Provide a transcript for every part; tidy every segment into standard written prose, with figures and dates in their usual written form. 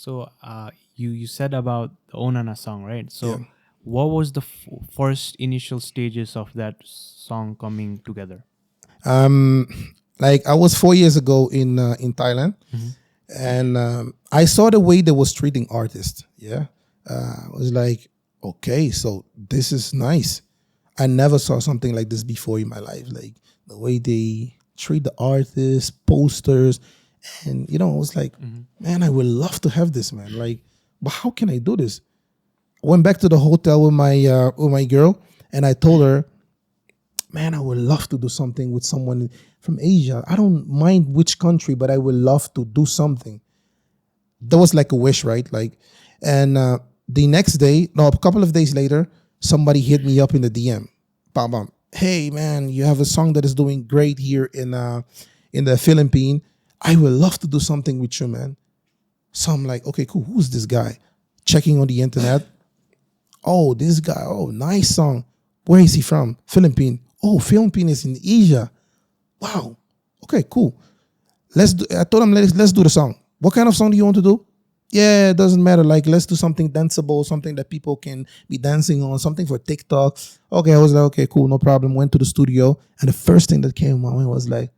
So you said about the Onana song, right? Yeah. So what was the first initial stages of that song coming together? Um, like I was 4 years ago in Thailand, and I saw the way they was treating artists. Yeah, I was like, okay, so this is nice. I never saw something like this before in my life. Like the way they treat the artists, posters, and I was like, man, I would love to have this, man. Like, but how can I do this? I went back to the hotel with my girl, and I told her, man, I would love to do something with someone from Asia. I don't mind which country, but I would love to do something. That was like a wish, right? Like, and the next day, no, a couple of days later, somebody hit me up in the DM. Bam, bam. Hey, man, you have a song that is doing great here in the Philippines. I would love to do something with you, man. So I'm like, okay, cool. Who's this guy? Checking on the internet. Oh, this guy. Oh, nice song. Where is he from? Philippines. Oh, Philippines is in Asia. Wow. Okay, cool. I told him let's do the song. What kind of song do you want to do? Yeah, it doesn't matter. Like, let's do something danceable, something that people can be dancing on, something for TikTok. Okay, I was like, okay, cool, no problem. Went to the studio, and the first thing that came to my mind was like,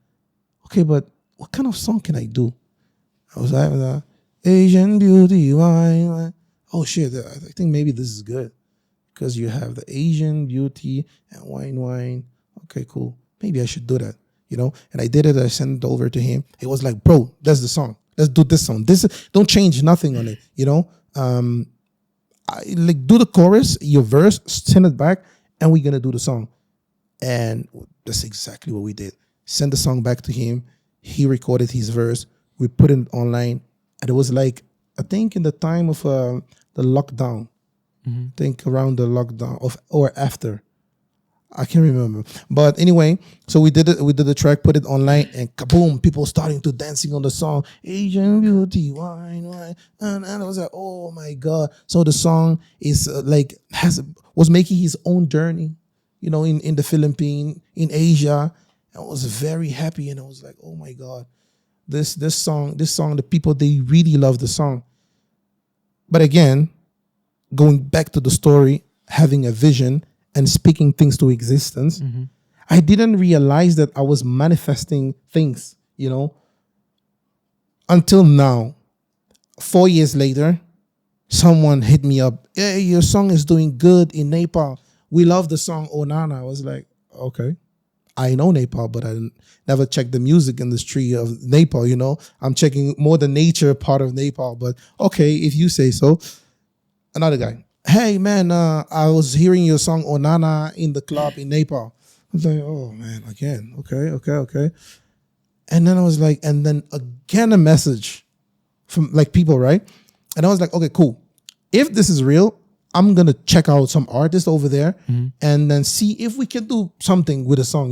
okay, but what kind of song can I do? I was like, Asian beauty, wine. Oh shit, I think maybe this is good because you have the Asian beauty and wine. Okay, cool. Maybe I should do that, And I did it. I sent it over to him. He was like, bro, that's the song. Let's do this song. Don't change nothing on it, do the chorus, your verse, send it back, and we're gonna do the song. And that's exactly what we did. Send the song back to him. He recorded his verse. We put it online, and it was like, I think in the time of the lockdown. I think around the lockdown or after. I can't remember. But anyway, so we did it. We did the track, put it online, and kaboom, people starting to dancing on the song. Asian beauty, wine. And I was like, oh my God. So the song is was making his own journey, in the Philippines, in Asia. I was very happy, and I was like, oh my God. This song, the people, they really love the song. But again, going back to the story, having a vision and speaking things to existence, I didn't realize that I was manifesting things, until now. 4 years later, someone hit me up. Hey, your song is doing good in Nepal. We love the song Onana. I was like, okay. I know Nepal, but I never checked the music industry of Nepal, I'm checking more the nature part of Nepal, but okay, if you say so. Another guy. Hey, man, I was hearing your song Onana in the club in Nepal. I was like, oh, man, again. Okay. And then I was like, and then again a message from like people, right? And I was like, okay, cool. If this is real, I'm going to check out some artists over there and then see if we can do something with a song,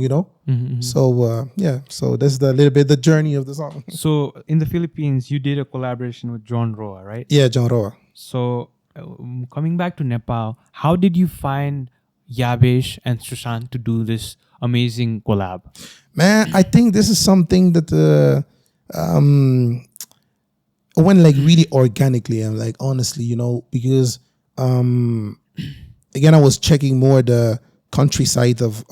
So, so that's the little bit the journey of the song. So in the Philippines, you did a collaboration with John Roa, right? Yeah, John Roa. So coming back to Nepal, how did you find Yabesh and Sushant to do this amazing collab? Man, I think this is something that went like really organically and like honestly, because again, I was checking more the countryside of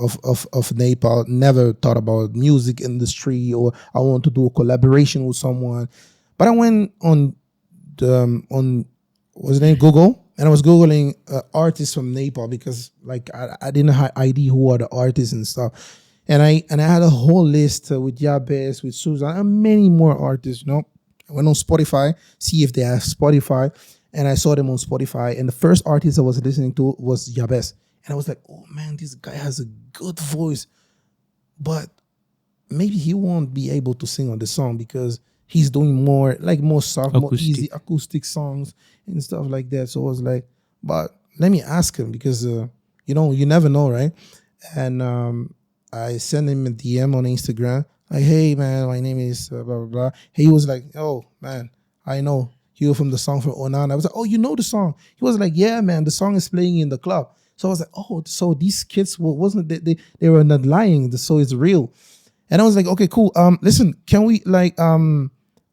Nepal. Never thought about music industry or I want to do a collaboration with someone. But I went on what's the name, Google, and I was Googling artists from Nepal because like I didn't have idea who are the artists and stuff. And I had a whole list with Yabesh, with Susan, and many more artists, I went on Spotify, see if they have Spotify. And I saw them on Spotify. And the first artist I was listening to was Yabesh. And I was like, oh man, this guy has a good voice. But maybe he won't be able to sing on the song because he's doing more soft, more easy acoustic songs and stuff like that. So I was like, but let me ask him because, you never know, right? And I sent him a DM on Instagram. Like, hey, man, my name is blah, blah, blah. He was like, oh, man, I know you from the song from Onana. I was like, oh, you know the song? He was like, yeah, man, the song is playing in the club. So I was like, oh, so these kids they were not lying. So it's real. And I was like, okay, cool. Listen, can we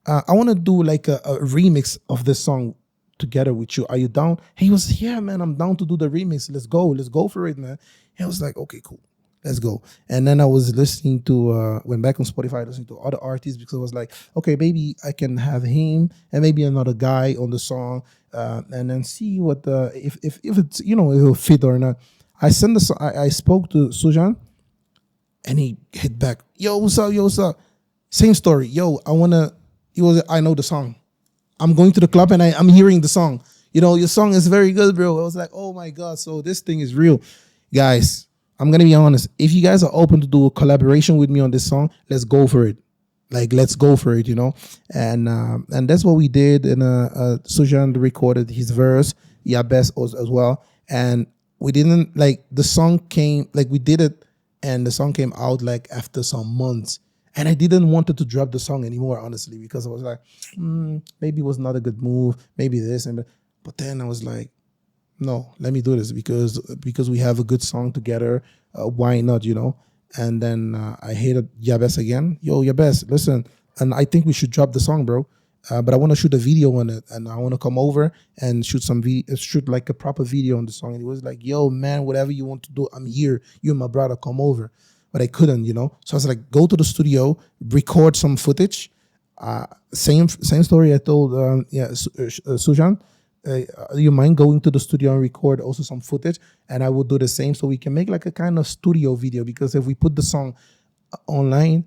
I want to do like a remix of this song together with you. Are you down? He was, yeah, man, I'm down to do the remix. Let's go for it, man. And I was like, okay, cool, let's go. And then I was listening to went back on Spotify, listening to other artists because I was like, okay, maybe I can have him and maybe another guy on the song, and then see what the if it's if it'll fit or not. I sent the I spoke to Sushant and he hit back, yo, what's up, yo, what's up? Same story, yo, I know the song. I'm going to the club and I'm hearing the song. Your song is very good, bro. I was like, oh my God, so this thing is real. Guys, I'm going to be honest. If you guys are open to do a collaboration with me on this song, let's go for it. Like, let's go for it, And that's what we did. And Sujan recorded his verse, Yabesh as well. And we didn't, like, the song came, like, we did it and the song came out, like, after some months. And I didn't want to drop the song anymore, honestly, because I was like, maybe it was not a good move, maybe this. But then I was like, no, let me do this because we have a good song together. Why not, And then I hated Yabesh again. Yo, Yabesh, listen, and I think we should drop the song, bro. But I want to shoot a video on it, and I want to come over and shoot like a proper video on the song. And he was like, yo, man, whatever you want to do, I'm here. You're my brother, come over. But I couldn't, So I was like, go to the studio, record some footage. Same story I told Sushant. You mind going to the studio and record also some footage? And I would do the same so we can make like a kind of studio video, because if we put the song online,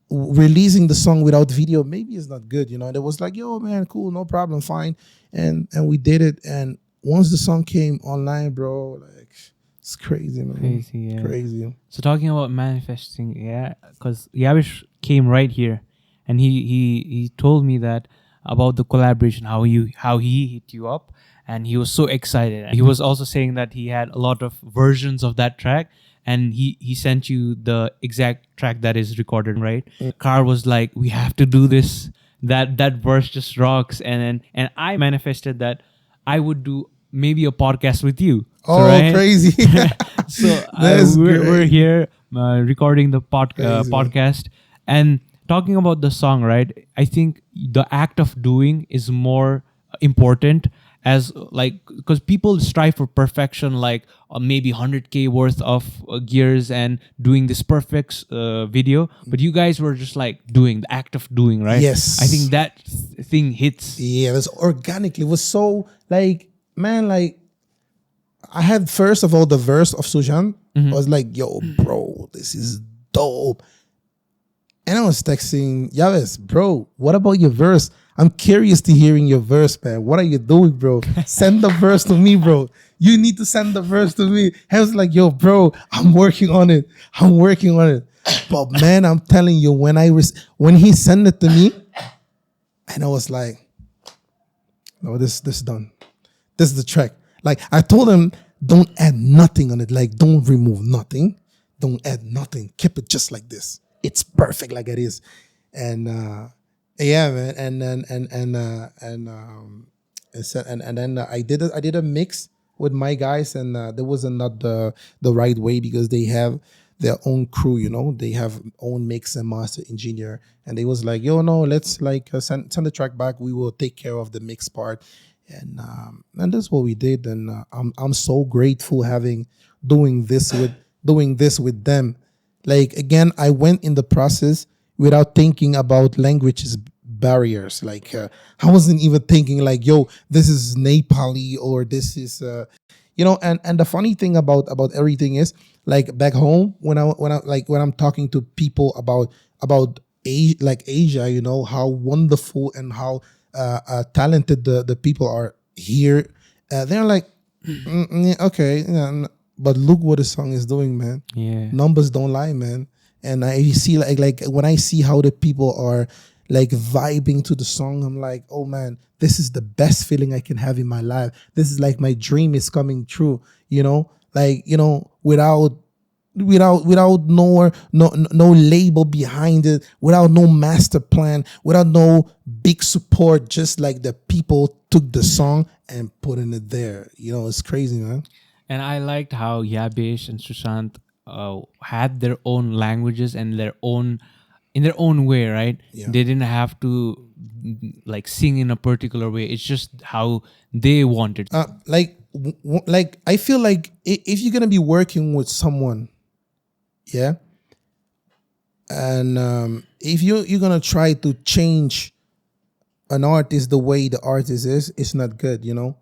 releasing the song without video maybe is not good, And it was like, yo, man, cool, no problem, fine. And we did it. And once the song came online, bro, like, it's crazy, man. Crazy, yeah. Crazy. So talking about manifesting, yeah, because Yabesh came right here, and he told me that about the collaboration, how he hit you up, and he was so excited. He was also saying that he had a lot of versions of that track, and he sent you the exact track that is recorded, right? Karl was like, we have to do this. That verse just rocks, and I manifested that I would do maybe a podcast with you. Oh, right? Crazy. So we're here recording the podcast and talking about the song, right? I think the act of doing is more important, as like, because people strive for perfection, like maybe 100K worth of gears and doing this perfect video, but you guys were just like doing the act of doing, right? Yes. I think that thing hits. Yeah, it was organically. It was so like, man, like, I had first of all the verse of Sushant. I was like, yo, bro, this is dope. And I was texting Yabesh, bro, what about your verse? I'm curious to hearing your verse, man. What are you doing, bro? Send the verse to me, bro. You need to send the verse to me. I was like, yo, bro, I'm working on it. But man, I'm telling you, when he sent it to me, and I was like, no, this is done. This is the track. Like, I told him, don't add nothing on it. Like, don't remove nothing. Don't add nothing. Keep it just like this. It's perfect like it is. And yeah, man. And then I did a mix with my guys, and there was not the right way, because they have their own crew, they have own mix and master engineer, and they was like, yo, no, let's like send the track back. We will take care of the mix part. And that's what we did, and I'm so grateful doing this with them. Like, again, I went in the process without thinking about languages barriers. Like, I wasn't even thinking like, yo, this is Nepali or this is And the funny thing about everything is, like, back home when I'm talking to people about Asia, how wonderful and how talented the people are here. They're like, okay, but look what the song is doing, man. Yeah, numbers don't lie, man. And I see like when I see how the people are like vibing to the song, I'm like, oh man, this is the best feeling I can have in my life. This is like my dream is coming true, without no label behind it, without no master plan, without no big support, just like the people took the song and putting it there. It's crazy, man. and I liked how Yabesh and Sushant had their own languages and their own in their own way, right? Yeah. They didn't have to like sing in a particular way. It's just how they wanted. Like I feel like if you're gonna be working with someone, yeah, and if you're gonna try to change an artist the way the artist is, it's not good, you know.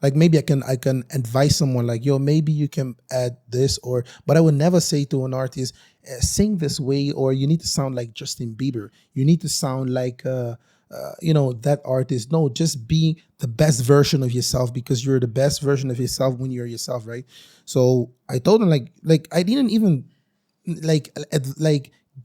Like maybe I can advise someone like, yo, maybe you can add this, or but I would never say to an artist, sing this way, or you need to sound like Justin Bieber, you need to sound like that artist. No, just be the best version of yourself, because you're the best version of yourself when you're yourself, right? So I told him like I didn't even like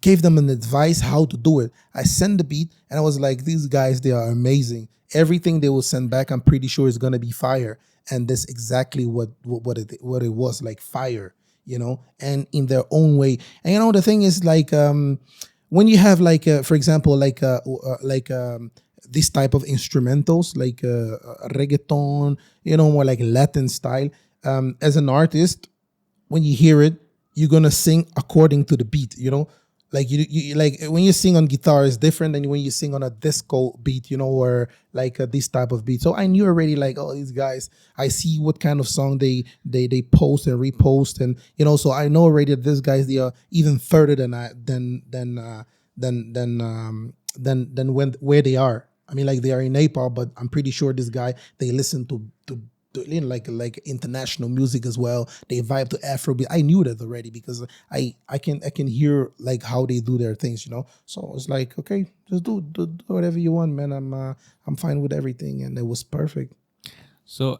gave them an advice how to do it. I sent the beat and I was like, these guys, they are amazing. Everything they will send back, I'm pretty sure is gonna be fire. And that's exactly what it was, like fire, you know, and in their own way. And you know, the thing is like when you have like for example this type of instrumentals like reggaeton, you know, more like Latin style. As an artist, when you hear it, you're gonna sing according to the beat, you know. Like you like when you sing on guitar is different than when you sing on a disco beat, you know, or like this type of beat. So I knew already, like, oh, these guys, I see what kind of song they post and repost, and you know, so I know already that these guys, they are even further than I than when where they are. I mean, like they are in Nepal, but I'm pretty sure this guy, they listen to you know, like international music as well. They vibe to Afrobeat. I knew that already because I can hear like how they do their things, you know. So it's like, okay, just do whatever you want, man. I'm fine with everything, and it was perfect. So